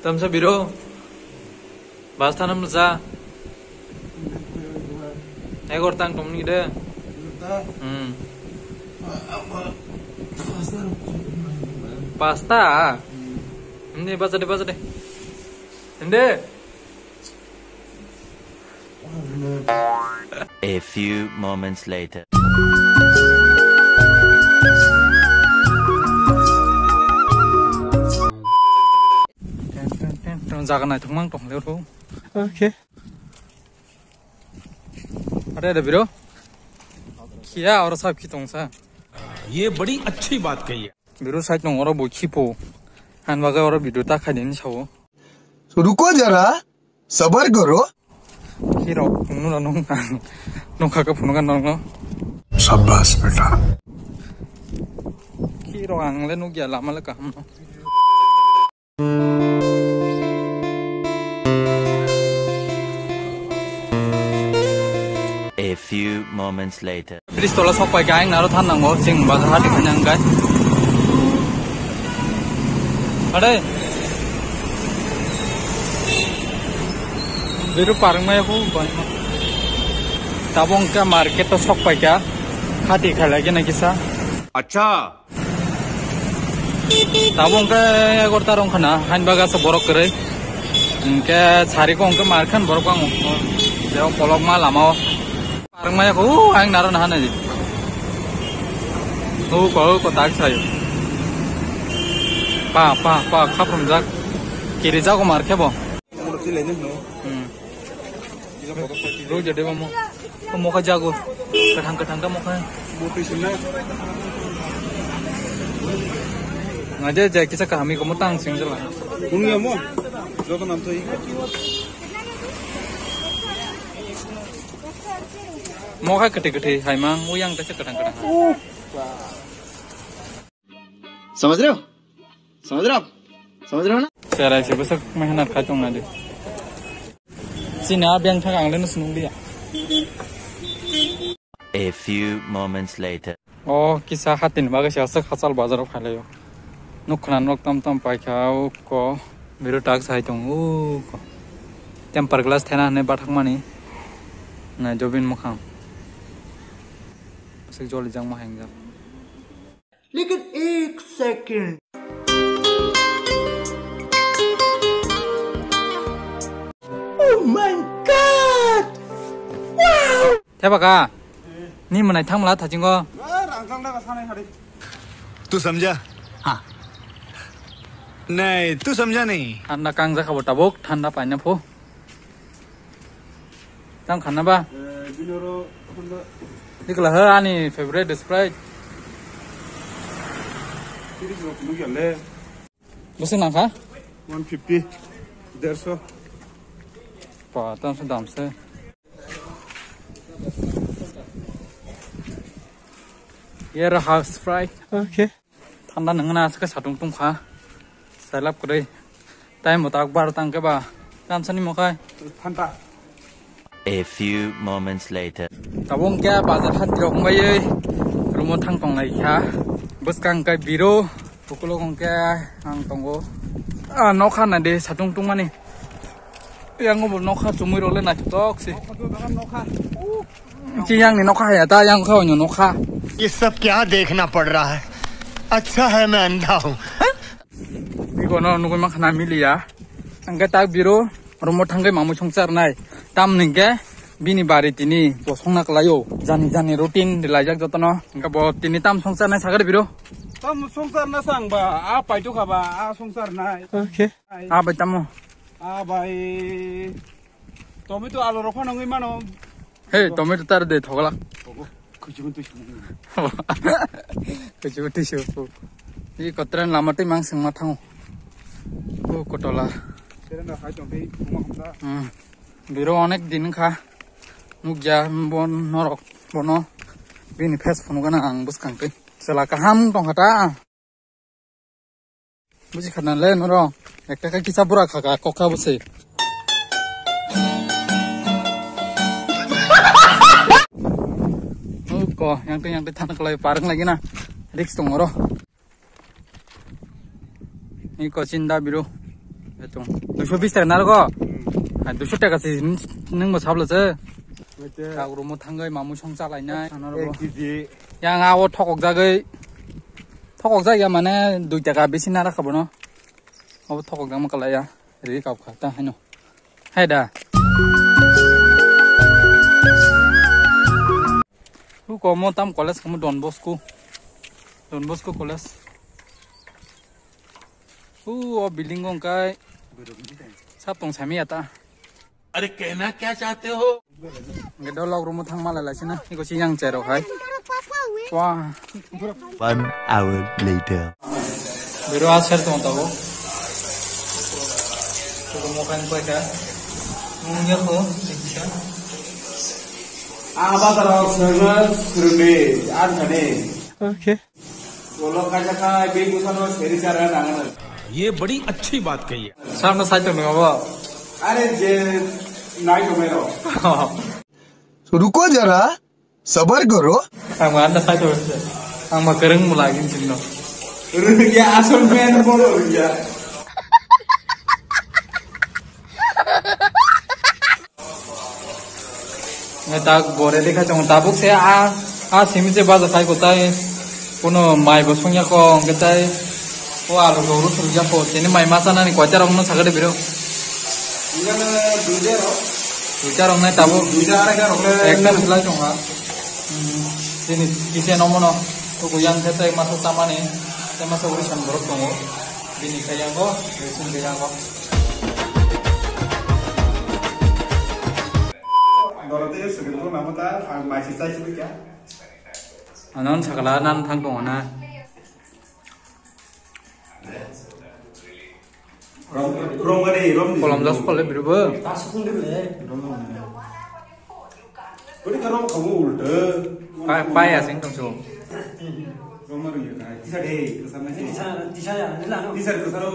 Tamsa biro. Basta nam za. Egor tang tom ni de. Pasta. Ini baca deh. Inde. A few moments later. Jangan naik tungmang tong lewat tuh. Okay Ada biro? Kia orang sahib kitong sa. ये बड़ी अच्छी बात कही है। Biro sahib nong orang boi kipo. Han bagai orang video tak kain sawo. रुको जरा सबर करो Kiro nung nong kakak punungan nong no. शाबाश बेटा। Kiro ang len ugia lama leka ham no. A few moments later. Bris tola sok pai kain naro than nang mo sing baga hati kanyang kai. Ada. Biro parang mai aku bai ma. Tabong ka market to sok pai kya hati khala ke na kisa. अच्छा Tabong ka agor tarong khana han baga sa borok kare. Inke sari ko ongke markan borok ang. Leo polok ma lama. Parang mai aku ang naro na hana ji. Ko tak sayo. Pa khaprum jak. Kiri jak ko mar ke bo. Ro jadi mo. Mo ka jago. Kadang ka mo ka. Ngaja ja kisah kami kamu tang sing jela. दुनिया में जो का नाम तो ही Moka kete hai mang uyang ta kadang. समझ रहे हो ना Serai se besak mehnat kacung nade. Sini abang thang ang len sunung dia. A few moments later. Oh kisah hatin baga siasak hasal bazar phalayo. Nukran nok tam pai khao ko biru tak sai tong ko. Temper glass thena ne bathak mani. Na jobin mukham. Sek joli jang ma hang jam. लेकिन एक second oh my God Tebaka. Ni menai thang mala thajing ko. तू समझा हाँ नहीं तू समझा नहीं Thanda kang ja khabo tabok thanda paina pho. Tang khana ba. Dikla ha ani favorite Sprite. Musin nang kha? 150 150 Pa tam se dam se. Ye ra ha Sprite. Okay Thanda nangna sa ka satung tung kha. Salap kore. Tai mo tak bar tang ke ba. Tam sani mo khai. Fanta A few moments later. Tabong kya bazar hat rong bai ei. Rumo thang tong nai kha. Bus kang kai biro. Pukulo kong kya ang tongo. No kha na de satung tung mani. Yang ngo no kha chumui ro le na tok si. Chi yang ni no kha ya ta yang kha nyo no kha. ये सब क्या देखना पड़ रहा है अच्छा है मैं अंधा हूँ Biko no nugui ma khana mili ya. Angka tak biro rumo thangkai mamu songchar nai. Tam ningke bini bari tini bo songna klayo. Jani rutin dilajak jotono. Angka bo tini tam songchar nai sagare biro. तम संसार ना सांग बा आ पाइटो खाबा आ संसार ना okay Abai tamu. आ भाई तमे तो आलो रफा नंगै मानो Hey, tomato tar de thogala. खजिबन तो Kecu tisu. Ni kotran lamati mang sing mathang. Kotola. सेरे ना खाइ तंबे कुमा हमदा Biro onek din kha. Nugja bon norok bono. Bini face phone kana ang bus kangte. Sela kaham tong hata. Buji khana le noro. Ekta ka kisa pura kha ka kokha buse. Ko yang than kalai parang lagi na. Risk tong oro. Ni ko cinda biro. itu 220 taka narugo 200 taka sih neng mau sablo je tak rumah tangga mamu songsa lainnya yang awal thokok jaga mana 2 taka besi nara kabono awal thokok jaga makala ya jadi kau kata hano hai dah lu kamu tam college kamu Don Bosco college building kong kai sab tong sami ata अरे कहना क्या चाहते हो nggak ada rumah tang malah lah sih nah ini kok siang cerok hai wah 1 hour later. biru asal tuh tahu tuh mau kan pada mungkin kok bisa apa taruh server serbe ada oke बोलो का बेगूसराय फेरी चार नांगन ये बड़ी अच्छी बात कही है sama saja nih apa अरे जे नाइ टोमेरो रुको जरा सबर करो ang anda saja ang makereng mulai gini no ya asal main bolo ya ngetak gore dekha jong tabuk se a simi je baza sai ko tai kono mai bo songya ko ngetai o alu go ru sulja ko tene mai masana ni kwacha rong no sagade biro इन्हें दूजे रो duja rong nai tabu दूजा आरे का रोले ekta sulai jong ha ini kise nomono to ko yang theta masa samane te masa urusan borok tongo bini kaya go resin kaya go दरते सुगंधो नामता माइसी size में क्या anon sagala nan thang tongo na रोम गरे रोम kolam das kole biro bo बड़ी करो खमो उल्ट pai ya sing tong so रोम गरे ये टी शर्ट है कसम है टी शर्ट के सारो